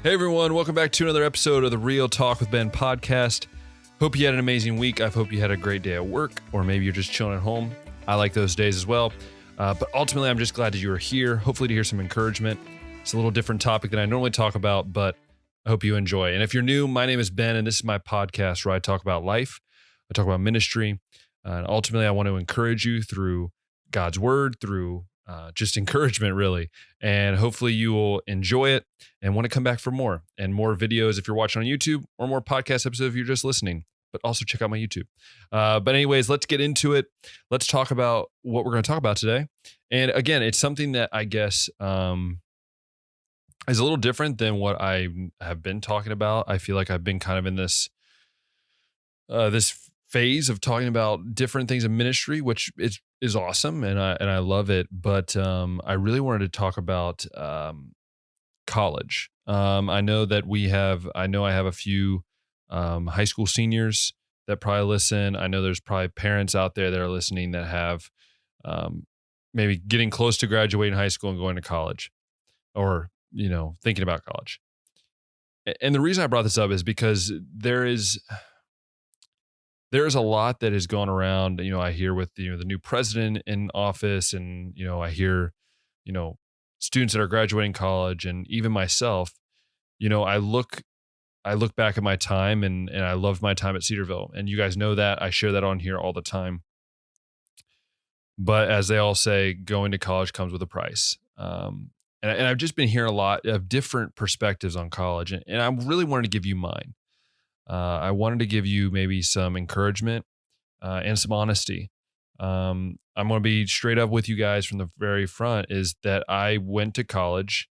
Hey everyone, welcome back to another episode of the Real Talk with Ben podcast. Hope you had an amazing week. I hope you had a great day at work, or maybe you're just chilling at home. I like those days as well. But ultimately, I'm just glad that you are here, hopefully to hear some encouragement. It's a little different topic than I normally talk about, but I hope you enjoy. And if you're new, my name is Ben, and this is my podcast where I talk about life, I talk about ministry, and ultimately I want to encourage you through God's word, through just encouragement, really. And hopefully you will enjoy it and want to come back for more and more videos if you're watching on YouTube, or more podcast episodes if you're just listening. But also check out my YouTube. But anyways, let's get into it. Let's talk about what we're going to talk about today. And again, it's something that I guess is a little different than what I have been talking about. I feel like I've been kind of in this phase of talking about different things in ministry, which is awesome, and I love it. But I really wanted to talk about college. I know I have a few high school seniors that probably listen. I know there's probably parents out there that are listening that have maybe getting close to graduating high school and going to college, or thinking about college. And the reason I brought this up is because there is a lot that has gone around. I hear with the new president in office, and I hear students that are graduating college, and even myself. I look back at my time, and I loved my time at Cedarville, and you guys know that. I share that on here all the time. But as they all say, going to college comes with a price. And I've just been hearing a lot of different perspectives on college, and I really wanted to give you mine. I wanted to give you maybe some encouragement and some honesty. I'm going to be straight up with you guys from the very front, is that I went to college.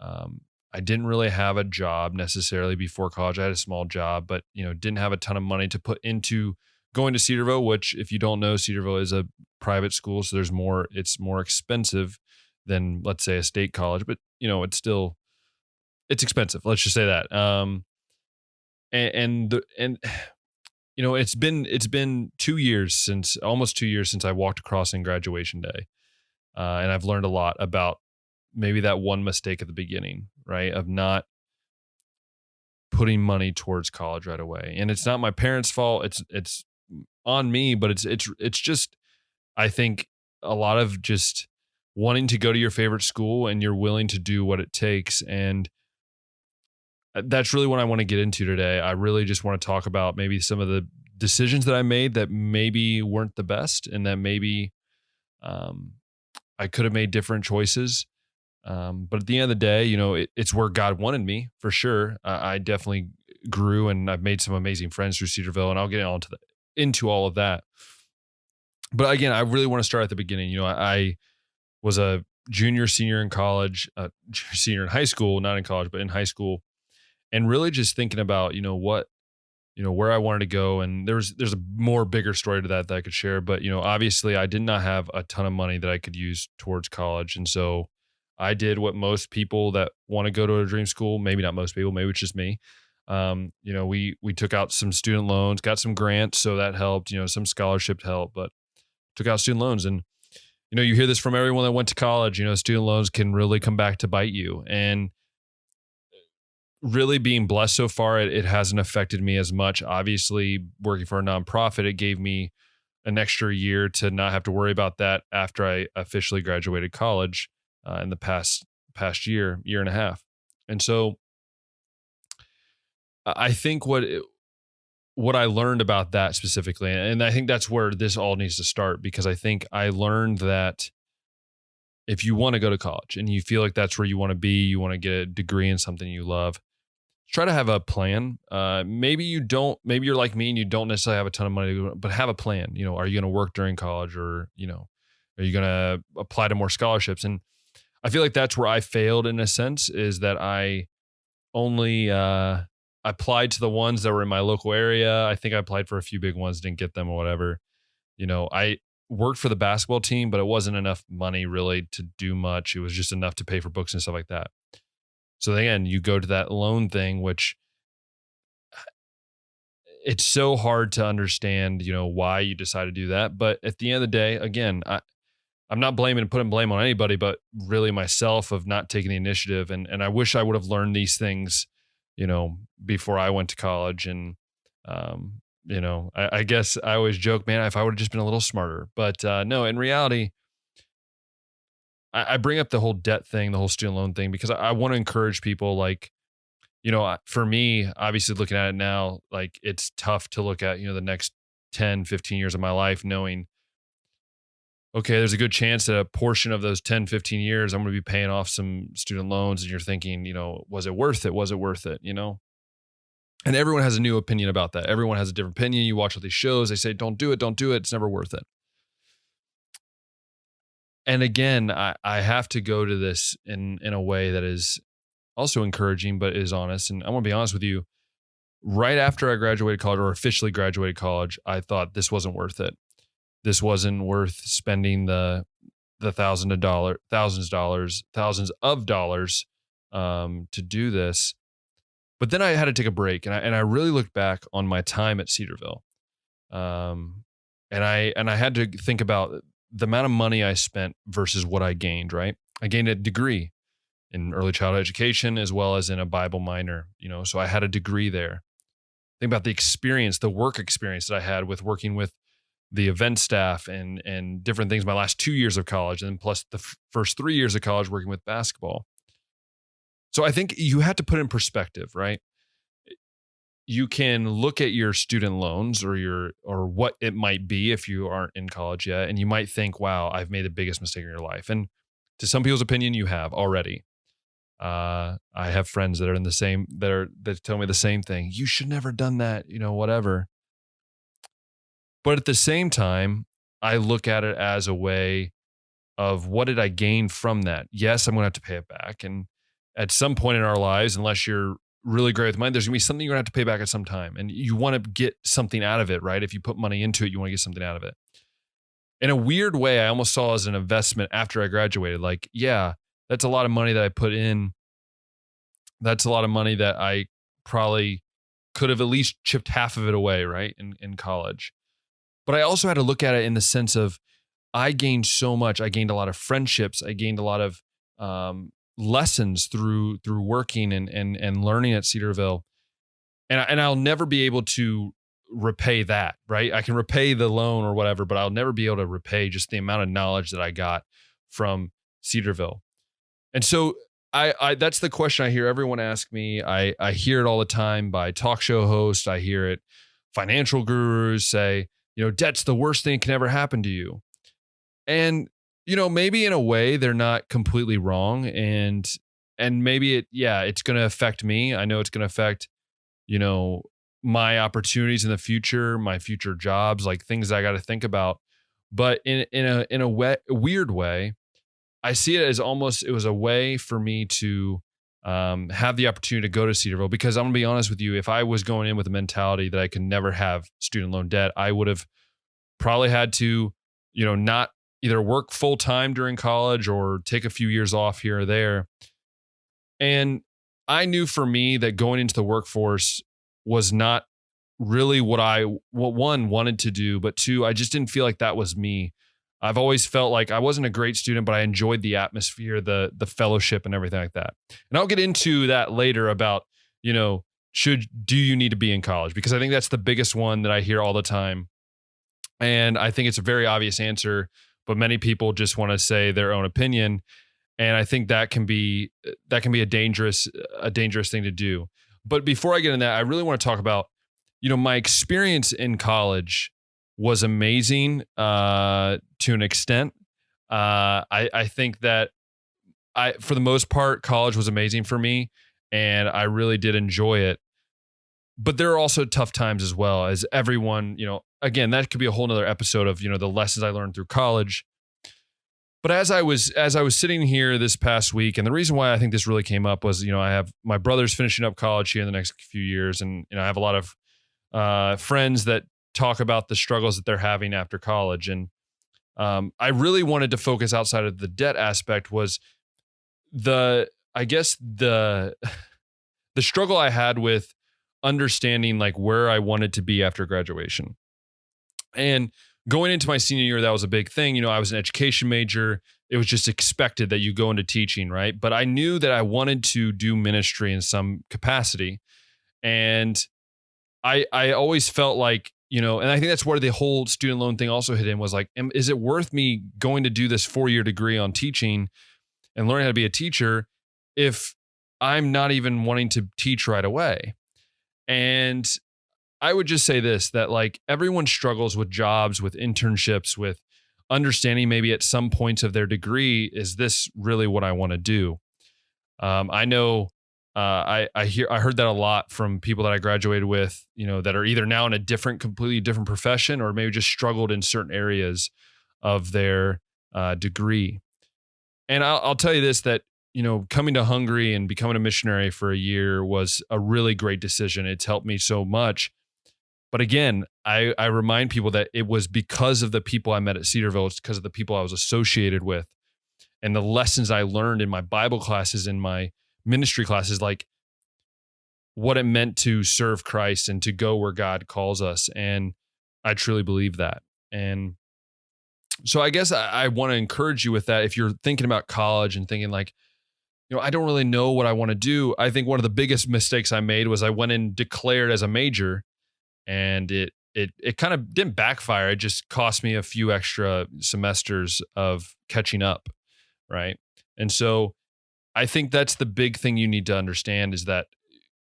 I didn't really have a job necessarily before college. I had a small job, but didn't have a ton of money to put into going to Cedarville, which, if you don't know, Cedarville is a private school, so it's more expensive than, let's say, a state college, but it's expensive. Let's just say that. It's been almost 2 years since I walked across in graduation day. And I've learned a lot about maybe that one mistake at the beginning, right? Of not putting money towards college right away. And it's not my parents' fault. It's on me, but it's just, I think, a lot of just wanting to go to your favorite school, and you're willing to do what it takes. And that's really what I want to get into today. I really just want to talk about maybe some of the decisions that I made that maybe weren't the best, and that maybe I could have made different choices. But at the end of the day, it's where God wanted me, for sure. I definitely grew, and I've made some amazing friends through Cedarville, and I'll get into all of that. But again, I really want to start at the beginning. I was a senior in college, senior in high school, not in college, but in high school. And really just thinking about, where I wanted to go. And there's a more bigger story to that I could share. But, obviously I did not have a ton of money that I could use towards college. And so I did what most people that want to go to a dream school, maybe not most people, maybe it's just me. We took out some student loans, got some grants. So that helped, some scholarship help, but took out student loans. And, you hear this from everyone that went to college, student loans can really come back to bite you. And really being blessed so far, it hasn't affected me as much. Obviously, working for a nonprofit, it gave me an extra year to not have to worry about that after I officially graduated college in the past year and a half. And so I think what I learned about that specifically, and I think that's where this all needs to start, because I think I learned that if you want to go to college and you feel like that's where you want to be, you want to get a degree in something you love, try to have a plan. Maybe you're like me and you don't necessarily have a ton of money, but have a plan. Are you going to work during college, or, are you going to apply to more scholarships? And I feel like that's where I failed in a sense, is that I only applied to the ones that were in my local area. I think I applied for a few big ones, didn't get them or whatever. I worked for the basketball team, but it wasn't enough money really to do much. It was just enough to pay for books and stuff like that. So again, you go to that loan thing, which it's so hard to understand, why you decide to do that. But at the end of the day, again, I'm not putting blame on anybody, but really myself of not taking the initiative. And I wish I would have learned these things, before I went to college. And, I guess I always joke, man, if I would have just been a little smarter, but no, in reality, I bring up the whole debt thing, the whole student loan thing, because I want to encourage people. Like, for me, obviously looking at it now, like it's tough to look at, the next 10, 15 years of my life, knowing, okay, there's a good chance that a portion of those 10, 15 years, I'm going to be paying off some student loans. And you're thinking, was it worth it? Was it worth it? And everyone has a new opinion about that. Everyone has a different opinion. You watch all these shows, they say, don't do it. Don't do it. It's never worth it. And again, I have to go to this in a way that is also encouraging, but is honest. And I want to be honest with you. Right after I graduated college, or officially graduated college, I thought this wasn't worth it. This wasn't worth spending the thousands of dollars to do this. But then I had to take a break, and I really looked back on my time at Cedarville, and I had to think about the amount of money I spent versus what I gained. Right, I gained a degree in early childhood education as well as in a Bible minor. So I had a degree there. Think about the experience, the work experience that I had with working with the event staff and different things my last 2 years of college, and plus the first 3 years of college working with basketball. So I think you have to put it in perspective, right? You can look at your student loans or what it might be if you aren't in college yet, and you might think, wow, I've made the biggest mistake in your life. And to some people's opinion, you have already. I have friends that are in the same, that tell me the same thing. You should never done that, whatever. But at the same time, I look at it as a way of, what did I gain from that? Yes, I'm going to have to pay it back. And at some point in our lives, unless you're really great with money, there's going to be something you're going to have to pay back at some time. And you want to get something out of it, right? If you put money into it, you want to get something out of it. In a weird way, I almost saw it as an investment after I graduated. Like, yeah, that's a lot of money that I put in. That's a lot of money that I probably could have at least chipped half of it away, right? In college. But I also had to look at it in the sense of, I gained so much. I gained a lot of friendships. I gained a lot of lessons through working and learning at Cedarville. And I'll never be able to repay that, right? I can repay the loan or whatever, but I'll never be able to repay just the amount of knowledge that I got from Cedarville. And so I that's the question I hear everyone ask me. I hear it all the time by talk show hosts. I hear it financial gurus say, debt's the worst thing that can ever happen to you. And, maybe in a way they're not completely wrong. And maybe it's going to affect me. I know it's going to affect, my opportunities in the future, my future jobs, like things I got to think about. But in a weird way, I see it as almost, it was a way for me to have the opportunity to go to Cedarville, because I'm gonna be honest with you, if I was going in with a mentality that I could never have student loan debt, I would have probably had to, not either work full time during college or take a few years off here or there. And I knew for me that going into the workforce was not really what one wanted to do, but two, I just didn't feel like that was me. I've always felt like I wasn't a great student, but I enjoyed the atmosphere, the fellowship and everything like that. And I'll get into that later about, do you need to be in college? Because I think that's the biggest one that I hear all the time. And I think it's a very obvious answer, but many people just want to say their own opinion. And I think that can be a dangerous thing to do. But before I get into that, I really want to talk about, my experience in college was amazing to an extent. I think that for the most part, college was amazing for me, and I really did enjoy it. But there are also tough times as well, as everyone, again, that could be a whole nother episode of, the lessons I learned through college. But as I was sitting here this past week, and the reason why I think this really came up was, I have my brother's finishing up college here in the next few years, and I have a lot of friends that talk about the struggles that they're having after college. And I really wanted to focus outside of the debt aspect was the struggle I had with understanding like where I wanted to be after graduation. And going into my senior year, that was a big thing. I was an education major. It was just expected that you go into teaching, right? But I knew that I wanted to do ministry in some capacity. And I always felt like, and I think that's where the whole student loan thing also hit in, was like, is it worth me going to do this 4-year degree on teaching and learning how to be a teacher if I'm not even wanting to teach right away? And I would just say this, that like everyone struggles with jobs, with internships, with understanding maybe at some points of their degree, is this really what I want to do? I know I heard that a lot from people that I graduated with, that are either now in a completely different profession, or maybe just struggled in certain areas of their degree. And I'll tell you this, that, coming to Hungary and becoming a missionary for a year was a really great decision. It's helped me so much. But again, I remind people that it was because of the people I met at Cedarville. It's because of the people I was associated with and the lessons I learned in my Bible classes, in my ministry classes, like what it meant to serve Christ and to go where God calls us. And I truly believe that. And so I guess I want to encourage you with that. If you're thinking about college and thinking like, I don't really know what I want to do. I think one of the biggest mistakes I made was I went and declared as a major, and it kind of didn't backfire. It just cost me a few extra semesters of catching up, right? And so I think that's the big thing you need to understand, is that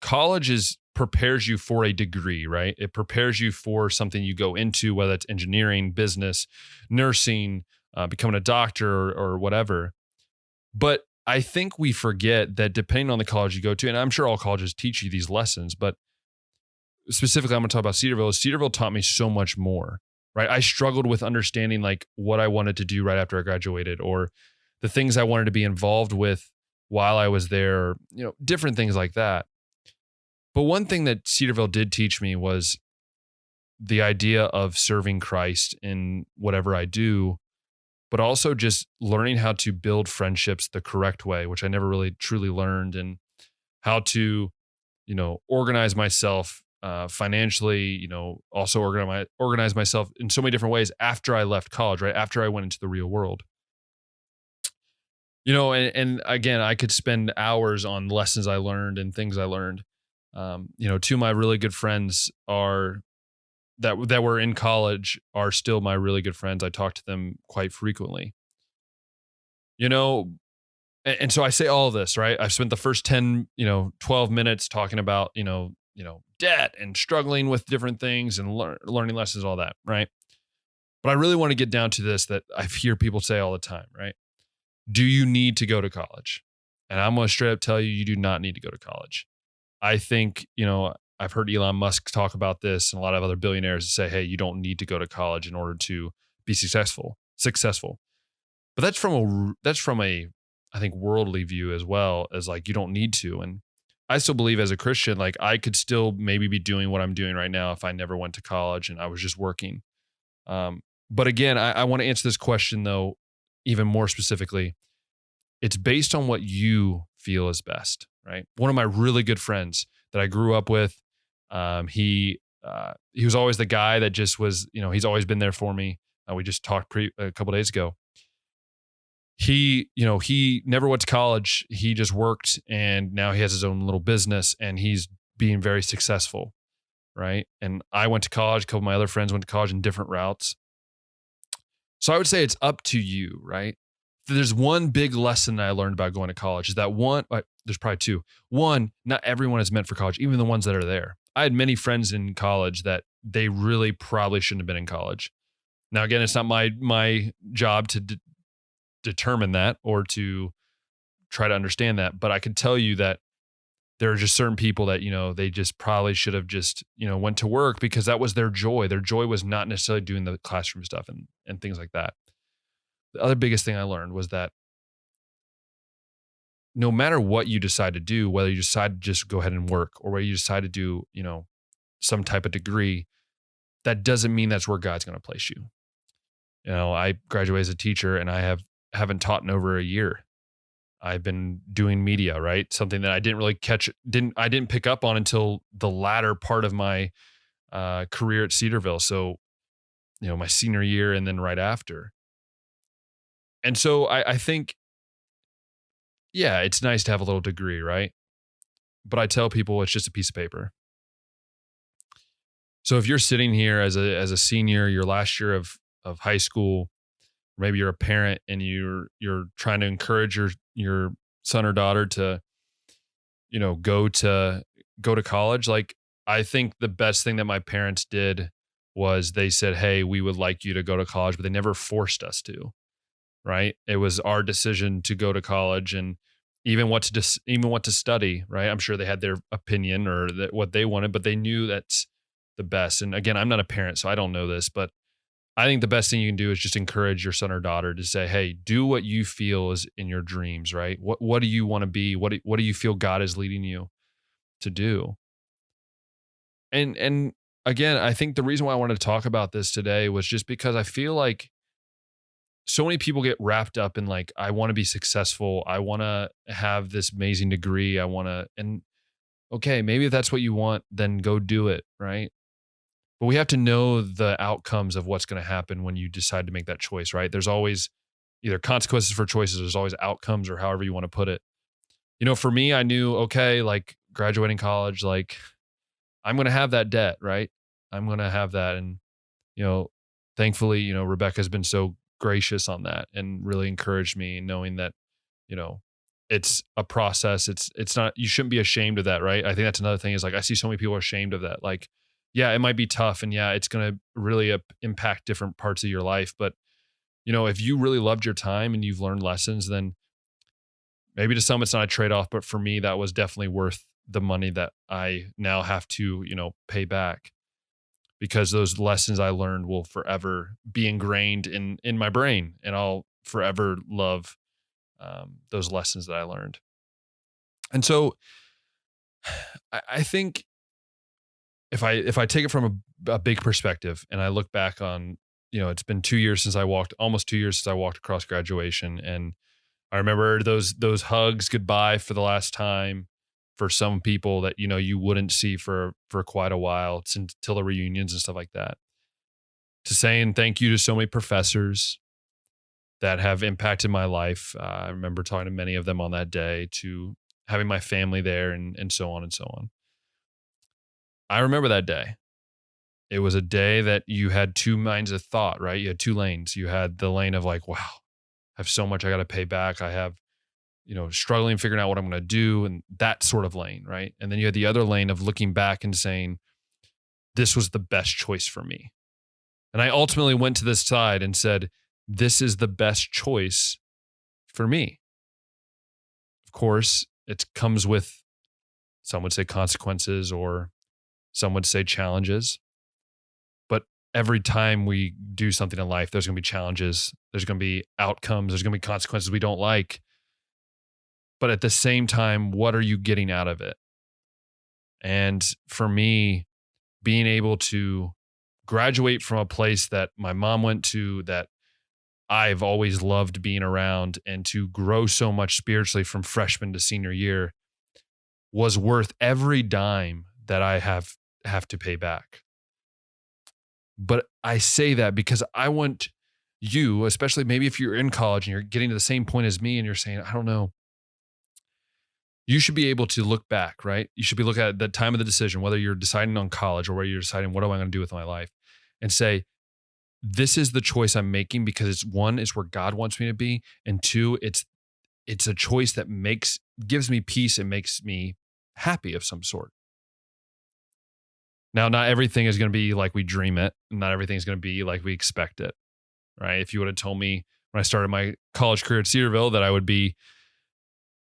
college prepares you for a degree, right? It prepares you for something you go into, whether it's engineering, business, nursing, becoming a doctor, or whatever. But I think we forget that depending on the college you go to, and I'm sure all colleges teach you these lessons, but specifically, I'm going to talk about Cedarville. Cedarville taught me so much more, right? I struggled with understanding like what I wanted to do right after I graduated, or the things I wanted to be involved with while I was there, different things like that. But one thing that Cedarville did teach me was the idea of serving Christ in whatever I do, but also just learning how to build friendships the correct way, which I never really truly learned, and how to, organize myself financially, also organize myself in so many different ways after I left college, right? After I went into the real world. And again, I could spend hours on lessons I learned and things I learned. Two of my really good friends that were in college are still my really good friends. I talk to them quite frequently. And so I say all of this, right? I've spent the first 10, 12 minutes talking about, debt and struggling with different things and learning lessons, all that, right? But I really want to get down to this, that I hear people say all the time, right? Do you need to go to college? And I'm going to straight up tell you, you do not need to go to college. I think, I've heard Elon Musk talk about this, and a lot of other billionaires say, hey, you don't need to go to college in order to be successful. But that's from a, I think, worldly view, as well as like, you don't need to. And I still believe as a Christian, like I could still maybe be doing what I'm doing right now if I never went to college and I was just working. But again, I want to answer this question though, even more specifically. It's based on what you feel is best, right? One of my really good friends that I grew up with, he was always the guy that just was, he's always been there for me. We just talked a couple days ago. He never went to college. He just worked, and now he has his own little business, and he's being very successful, right? And I went to college. A couple of my other friends went to college in different routes. So I would say it's up to you, right? There's one big lesson that I learned about going to college, is that there's probably two. One, not everyone is meant for college, even the ones that are there. I had many friends in college that they really probably shouldn't have been in college. Now, again, it's not my job to determine that or to try to understand that, but I can tell you that there are just certain people that, they just probably should have just, went to work, because that was their joy. Their joy was not necessarily doing the classroom stuff and things like that. The other biggest thing I learned was that no matter what you decide to do, whether you decide to just go ahead and work, or whether you decide to do, some type of degree, that doesn't mean that's where God's going to place you. I graduated as a teacher, and I haven't taught in over a year. I've been doing media, right? Something that I didn't really I didn't pick up on until the latter part of my career at Cedarville. So my senior year and then right after. And so I think, yeah, it's nice to have a little degree, right? But I tell people it's just a piece of paper. So if you're sitting here as a senior, your last year of high school, maybe you're a parent and you're trying to encourage your son or daughter to, go to college. Like, I think the best thing that my parents did was they said, "Hey, we would like you to go to college," but they never forced us to, right? It was our decision to go to college, and even what to study, right? I'm sure they had their opinion or what they wanted, but they knew that's the best. And again, I'm not a parent, so I don't know this, but I think the best thing you can do is just encourage your son or daughter to say, "Hey, do what you feel is in your dreams, right? What do you want to be? What do you feel God is leading you to do?" And again, I think the reason why I wanted to talk about this today was just because I feel like so many people get wrapped up in, like, I want to be successful. I want to have this amazing degree. And okay, maybe if that's what you want, then go do it, right? But we have to know the outcomes of what's going to happen when you decide to make that choice, right? There's always either consequences for choices, there's always outcomes, or however you want to put it. For me, I knew, okay, like graduating college, like I'm going to have that debt, right? I'm going to have that. And, you know, thankfully, Rebecca's been so gracious on that and really encouraged me, knowing that, you know, it's a process. It's not, you shouldn't be ashamed of that, right? I think that's another thing is, like, I see so many people are ashamed of that. Like, yeah, it might be tough, and yeah, it's going to really impact different parts of your life. But, if you really loved your time and you've learned lessons, then maybe to some it's not a trade-off, but for me, that was definitely worth the money that I now have to, pay back, because those lessons I learned will forever be ingrained in my brain, and I'll forever love those lessons that I learned. And so I think if I take it from a big perspective and I look back on, it's been 2 years since I walked, almost 2 years since I walked across graduation, and I remember those hugs goodbye for the last time for some people that you wouldn't see for quite a while, until the reunions and stuff like that. To saying thank you to so many professors that have impacted my life. I remember talking to many of them on that day, to having my family there, and so on and so on. I remember that day. It was a day that you had two minds of thought, right? You had two lanes. You had the lane of, like, wow, I have so much I got to pay back. I have, struggling figuring out what I'm going to do, and that sort of lane, right? And then you had the other lane of looking back and saying, this was the best choice for me. And I ultimately went to this side and said, this is the best choice for me. Of course, it comes with, some would say, consequences, or some would say challenges. But every time we do something in life, there's going to be challenges. There's going to be outcomes. There's going to be consequences we don't like. But at the same time, what are you getting out of it? And for me, being able to graduate from a place that my mom went to, that I've always loved being around, and to grow so much spiritually from freshman to senior year, was worth every dime that I have to pay back. But I say that because I want you, especially maybe if you're in college and you're getting to the same point as me and you're saying, I don't know, you should be able to look back, right? You should be looking at the time of the decision, whether you're deciding on college or whether you're deciding, what am I going to do with my life? And say, this is the choice I'm making because it's, one, is where God wants me to be. And two, it's a choice that gives me peace and makes me happy of some sort. Now, not everything is going to be like we dream it. Not everything is going to be like we expect it, right? If you would have told me when I started my college career at Cedarville that I would be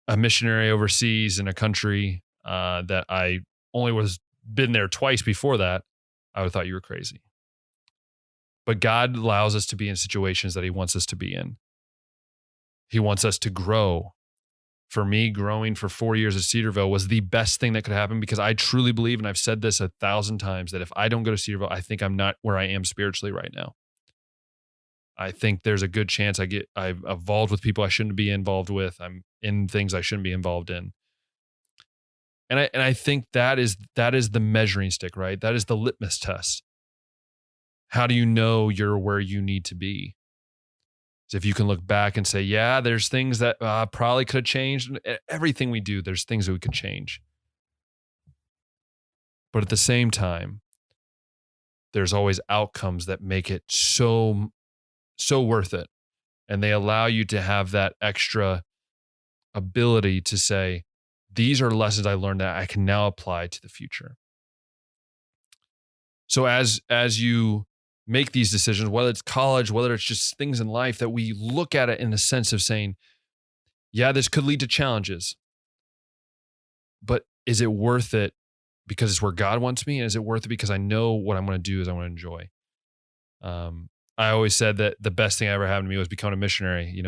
a missionary overseas in a country that I only been there twice before that, I would have thought you were crazy. But God allows us to be in situations that he wants us to be in. He wants us to grow. For me, growing for 4 years at Cedarville was the best thing that could happen, because I truly believe, and I've said this 1,000 times, that if I don't go to Cedarville, I think I'm not where I am spiritually right now. I think there's a good chance I've involved with people I shouldn't be involved with. I'm in things I shouldn't be involved in. And I think that is the measuring stick, right? That is the litmus test. how do you know you're where you need to be? So if you can look back and say, yeah, there's things that probably could have changed. Everything we do, there's things that we could change. But at the same time, there's always outcomes that make it so worth it. And they allow you to have that extra ability to say, these are lessons I learned that I can now apply to the future. So as you make these decisions, whether it's college, whether it's just things in life, that we look at it in the sense of saying, yeah, this could lead to challenges, but is it worth it because it's where God wants me? And is it worth it because I know what I'm going to do is I want to enjoy? I always said that the best thing I ever happened to me was becoming a missionary.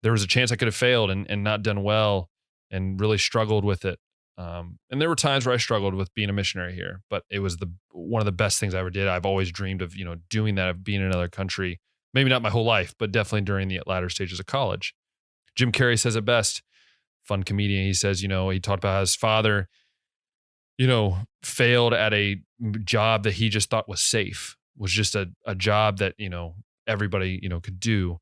There was a chance I could have failed and not done well and really struggled with it. And there were times where I struggled with being a missionary here, but it was one of the best things I ever did. I've always dreamed of, doing that, of being in another country, maybe not my whole life, but definitely during the latter stages of college. Jim Carrey says it best, fun comedian. He says, he talked about how his father, failed at a job that he just thought was safe, was just a job that, everybody, could do.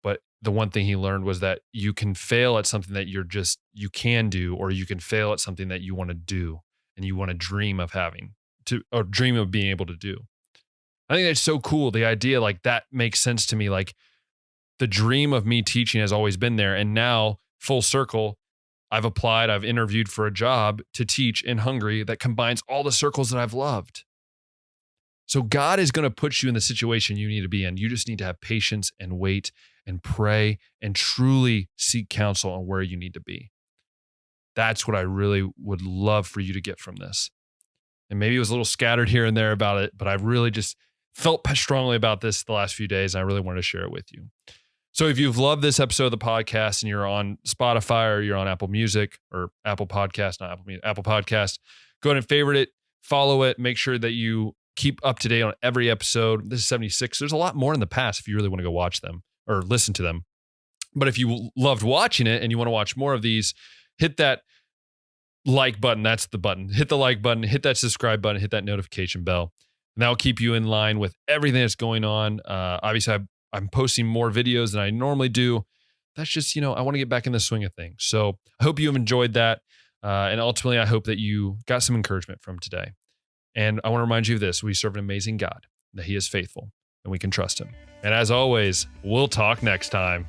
But the one thing he learned was that you can fail at something that you can do, or you can fail at something that you want to do and you want to dream of or dream of being able to do. I think that's so cool. The idea, like, that makes sense to me. Like, the dream of me teaching has always been there. And now, full circle, I've interviewed for a job to teach in Hungary that combines all the circles that I've loved. So God is going to put you in the situation you need to be in. You just need to have patience and wait and pray and truly seek counsel on where you need to be. That's what I really would love for you to get from this. And maybe it was a little scattered here and there about it, but I really just felt strongly about this the last few days, and I really wanted to share it with you. So if you've loved this episode of the podcast and you're on Spotify or you're on Apple Music or Apple Podcast, not Apple Music, Apple Podcast, go ahead and favorite it, follow it, make sure that you keep up to date on every episode. This is 76. There's a lot more in the past if you really want to go watch them or listen to them. But if you loved watching it and you want to watch more of these, hit that like button. That's the button. Hit the like button, hit that subscribe button, hit that notification bell. And that will keep you in line with everything that's going on. Obviously, I'm posting more videos than I normally do. That's just, I want to get back in the swing of things. So I hope you have enjoyed that. And ultimately, I hope that you got some encouragement from today. And I want to remind you of this. We serve an amazing God, that He is faithful, and we can trust Him. And as always, we'll talk next time.